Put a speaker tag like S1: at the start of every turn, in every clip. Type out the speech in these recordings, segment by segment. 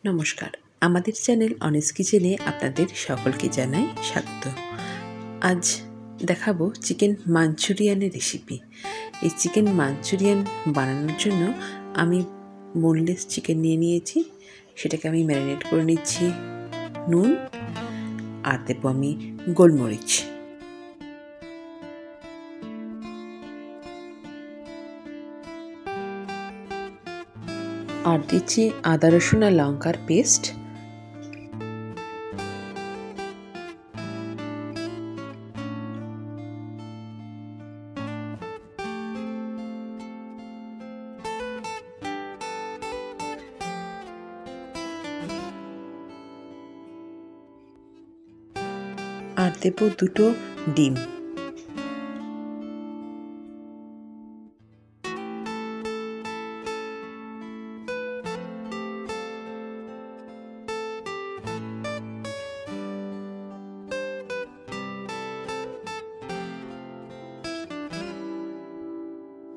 S1: নমস্কার, আমাদের চ্যানেল অনেস কিচেনে আপনাদের সকলকে জানাই স্বাগত। আজ দেখাবো চিকেন মাঞ্চুরিয়ানের রেসিপি। এই চিকেন মাঞ্চুরিয়ান বানানোর জন্য আমি বোনলেস চিকেন নিয়ে নিয়েছি। সেটাকে আমি ম্যারিনেট করে নিচ্ছি নুন আর দেবো আমি গোলমরিচ। আর দিচ্ছি আদা রসুন আর লঙ্কার পেস্ট। আর দেবো দুটো ডিম।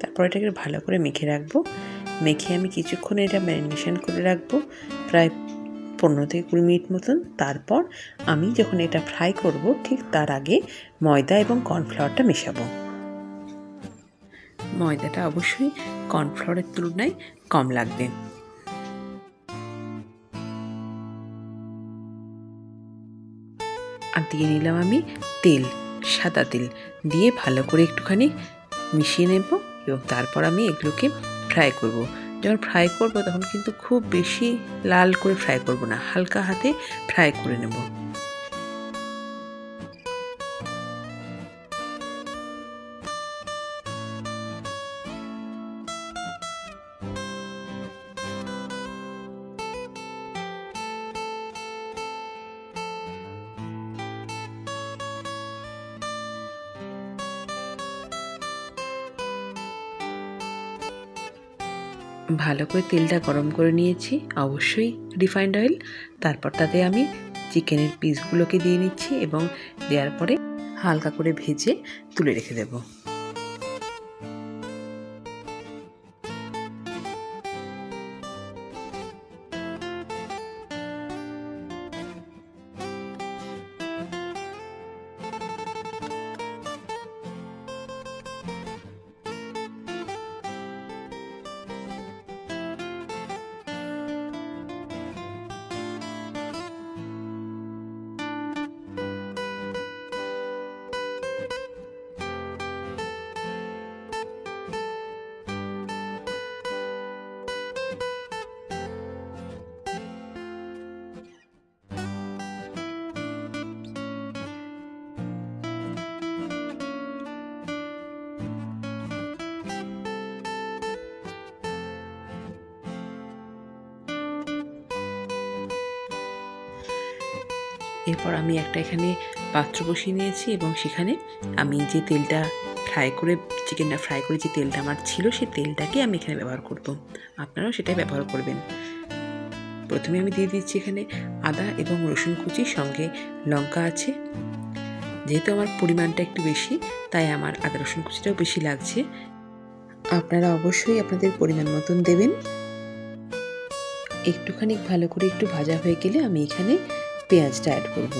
S1: তারপর এটাকে ভালো করে মেখে রাখবো। মেখে আমি কিছুক্ষণ এটা ম্যারিনেশন করে রাখবো, প্রায় 15 থেকে 20 মিনিট মতন। তারপর আমি যখন এটা ফ্রাই করব ঠিক তার আগে ময়দা এবং কর্নফ্লাওয়ারটা মেশাবো। ময়দাটা অবশ্যই কর্নফ্লাওয়ারের তুলনায় কম লাগবে। আর দিয়ে নিলাম আমি তেল, সাদা তেল দিয়ে ভালো করে একটুখানি মিশিয়ে নেব এবং তারপর আমি এগুলোকে ফ্রাই করব। যখন ফ্রাই করব তখন কিন্তু খুব বেশি লাল করে ফ্রাই করব না, হালকা হাতে ফ্রাই করে নেব। ভালো করে তেলটা গরম করে নিয়েছি, অবশ্যই রিফাইন্ড অয়েল। তারপর তাতে আমি চিকেনের পিসগুলোকে দিয়ে নিচ্ছি এবং দেওয়ার পরে হালকা করে ভেজে তুলে রেখে দেব। এরপর আমি একটা এখানে পাত্র বসিয়ে নিয়েছি এবং সেখানে আমি যে তেলটা চিকেনটা ফ্রাই করে যে তেলটা আমার ছিল সেই তেলটাকে আমি এখানে ব্যবহার করব। আপনারাও সেটাই ব্যবহার করবেন। প্রথমে আমি দিয়ে দিচ্ছি এখানে আদা এবং রসুন কুচি, সঙ্গে লঙ্কা আছে। যেহেতু আমার পরিমাণটা একটু বেশি তাই আমার আদা রসুন কুচিটাও বেশি লাগছে। আপনারা অবশ্যই আপনাদের পরিমাণ মতন দেবেন। একটুখানি ভালো করে একটু ভাজা হয়ে গেলে আমি এখানে পেঁয়াজটা অ্যাড করব।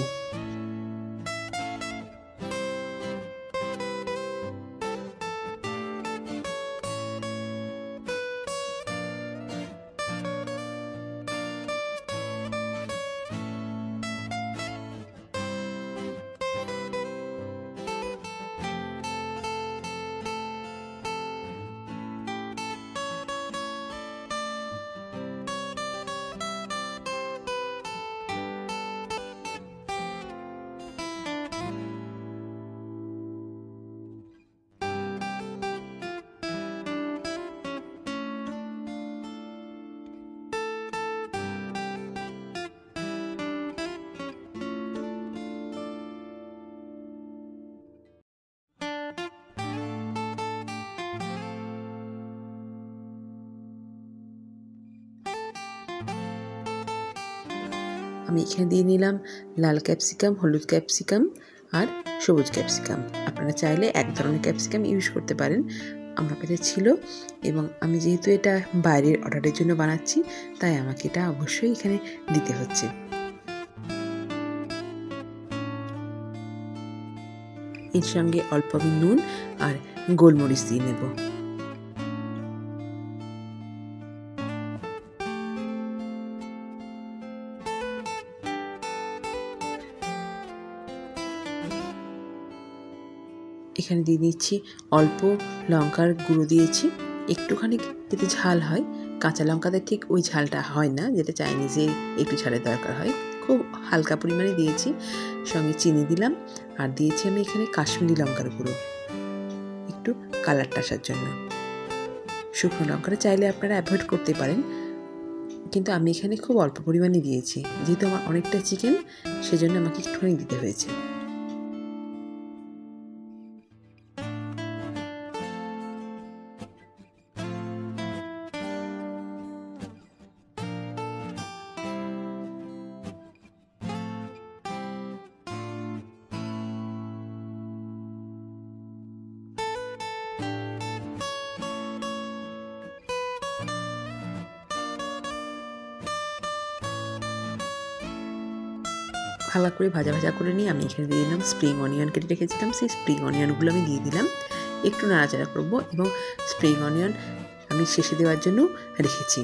S1: আমি এখানে দিয়ে নিলাম লাল ক্যাপসিকাম, হলুদ ক্যাপসিকাম আর সবুজ ক্যাপসিকাম। আপনারা চাইলে এক ধরনের ক্যাপসিকাম ইউজ করতে পারেন। আমার কাছে ছিল, এবং আমি যেহেতু এটা বাইরের অর্ডারের জন্য বানাচ্ছি তাই আমাকে এটা অবশ্যই এখানে দিতে হচ্ছে। এর সঙ্গে অল্প আমি নুন আর গোলমরিচ দিয়ে নেব। এখানে দিয়ে দিচ্ছি অল্প লঙ্কার গুঁড়ো দিয়েছি, একটুখানি যাতে ঝাল হয়। কাঁচা লঙ্কাতে ঠিক ওই ঝালটা হয় না যেটা চাইনিজে একটু ঝালের দরকার হয়, খুব হালকা পরিমাণে দিয়েছি। সঙ্গে চিনি দিলাম, আর দিয়েছি আমি এখানে কাশ্মীরি লঙ্কার গুঁড়ো, একটু কালারটা আসার জন্য। শুকনো লঙ্কাটা চাইলে আপনারা অ্যাভয়েড করতে পারেন, কিন্তু আমি এখানে খুব অল্প পরিমাণে দিয়েছি, যেহেতু আমার অনেকটা চিকেন সেজন্য আমাকে একটুখানি দিতে হয়েছে। হালকা করে ভাজা ভাজা করে নিয়ে আমি এখানে দিয়ে দিলাম স্প্রিং অনিয়ন কেটে রেখেছিলাম, সেই স্প্রিং অনিয়নগুলো আমি দিয়ে দিলাম। একটু নাড়াচাড়া করবো, এবং স্প্রিং অনিয়ন আমি শেষে দেওয়ার জন্য রেখেছি।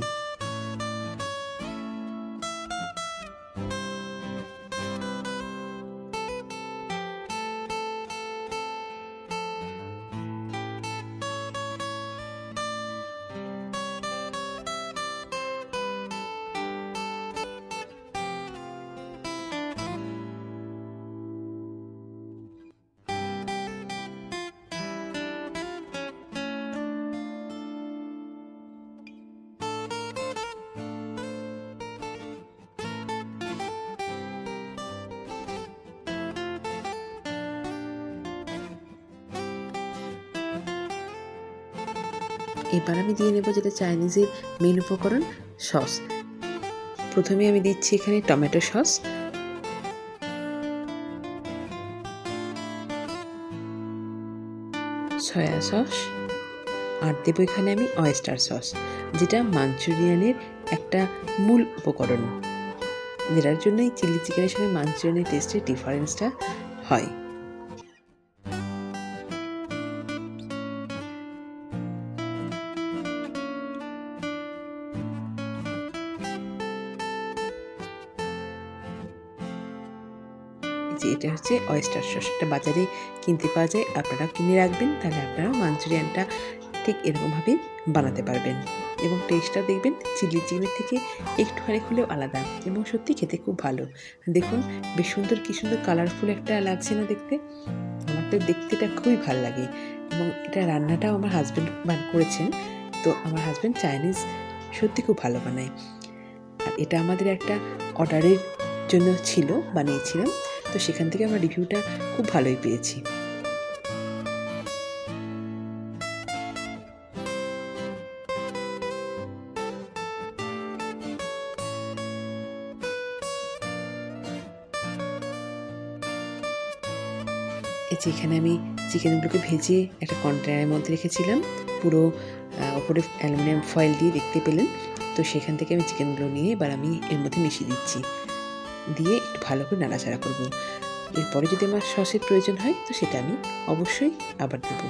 S1: এবার আমি দিয়ে নেব যেটা চাইনিজের মেন উপকরণ, সস। প্রথমে আমি দিচ্ছি এখানে টমেটো সস, সয়া সস, আর দেবো এখানে আমি অয়েস্টার সস, যেটা মাঞ্চুরিয়ানের একটা মূল উপকরণ, যেটার জন্যই চিলি চিকেনের সঙ্গে মাঞ্চুরিয়ানের টেস্টের ডিফারেন্সটা হয়। যে এটা হচ্ছে অয়েস্টার সস, এটা বাজারে কিনতে পাওয়া যায়, আপনারা কিনে রাখবেন, তাহলে আপনারাও মাঞ্চুরিয়ানটা ঠিক এরকমভাবে বানাতে পারবেন, এবং টেস্টটা দেখবেন চিলি চিকেনের থেকে একটুখানি হলেও আলাদা, এবং সত্যি খেতে খুব ভালো। দেখুন বেশ সুন্দর, কি সুন্দর কালারফুল একটা লাগছে না দেখতে? আমার তো দেখতে এটা খুবই ভালো লাগে, এবং এটা রান্নাটাও আমার হাজব্যান্ড করেছেন। তো আমার হাজব্যান্ড চাইনিজ সত্যি খুব ভালো বানায়, আর এটা আমাদের একটা অর্ডারের জন্য ছিল, বানিয়েছিলাম, তো সেখান থেকে আমরা রিভিউটা খুব ভালোই পেয়েছি। এই যে এখানে আমি চিকেনগুলোকে ভেজে একটা কন্টেনারের মধ্যে রেখেছিলাম, পুরো ওপরে অ্যালুমিনিয়াম ফয়েল দিয়ে, দেখতে পেলেন। তো সেখান থেকে আমি চিকেনগুলো নিয়ে এবার আমি এর মধ্যে মিশিয়ে দিচ্ছি, দিয়ে একটু ভালো করে নাড়াচাড়া করব। এরপরে যদি আমার সসের প্রয়োজন হয় তো সেটা আমি অবশ্যই আবার দেবো।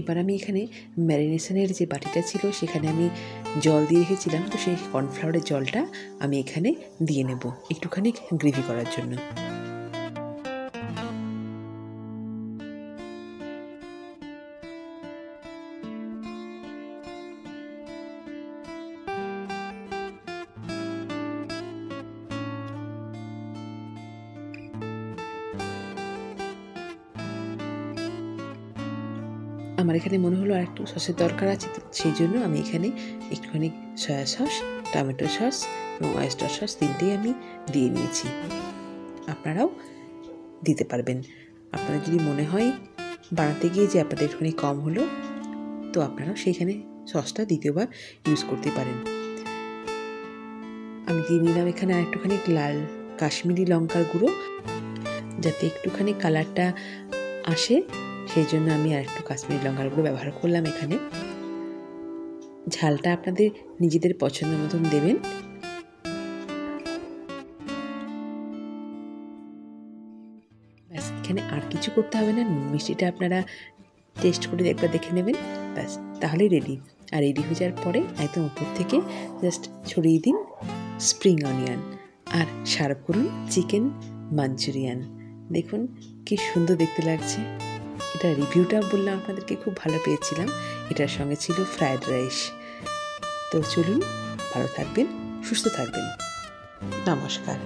S1: এবার আমি এখানে ম্যারিনেশনের যে বাটিটা ছিল সেখানে আমি জল দিয়ে রেখেছিলাম, তো সেই কর্নফ্লাওয়ারের জলটা আমি এখানে দিয়ে নেব একটুখানি গ্রেভি করার জন্য। আমার এখানে মনে হলো আর একটু সসের দরকার আছে, তো সেই জন্য আমি এখানে একটুখানি সয়া সস, টমেটো সস এবং অয়েস্টার সস তিনটেই আমি দিয়ে নিয়েছি। আপনারাও দিতে পারবেন। আপনাদের যদি মনে হয় বানাতে গিয়ে যে আপনাদের একটুখানি কম হলো, তো আপনারাও সেইখানে সসটা দ্বিতীয়বার ইউজ করতে পারেন। আমি দিয়ে নিলাম এখানে আর একটুখানি লাল কাশ্মীরি লঙ্কার গুঁড়ো, যাতে একটুখানি কালারটা আসে, সেই জন্য আমি আর একটু কাশ্মীরি লঙ্কার গুঁড়ো ব্যবহার করলাম এখানে। ঝালটা আপনাদের নিজেদের পছন্দ মতন দেবেন। ব্যাস, এখানে আর কিছু করতে হবে না। মিষ্টিটা আপনারা টেস্ট করে একবার দেখে নেবেন, ব্যাস তাহলেই রেডি। আর রেডি হয়ে যাওয়ার পরে একদম উপর থেকে জাস্ট ছড়িয়ে দিন স্প্রিং অনিয়ন, আর সার্ভ করুন চিকেন মাঞ্চুরিয়ান। দেখুন কি সুন্দর দেখতে লাগছে। এটা রিভিউটা বললাম আপনাদেরকে, খুব ভালো পেয়েছিলাম। এটার সঙ্গে ছিল ফ্রায়েড রাইস। তো চলুন, ভালো থাকবেন, সুস্থ থাকবেন। নমস্কার।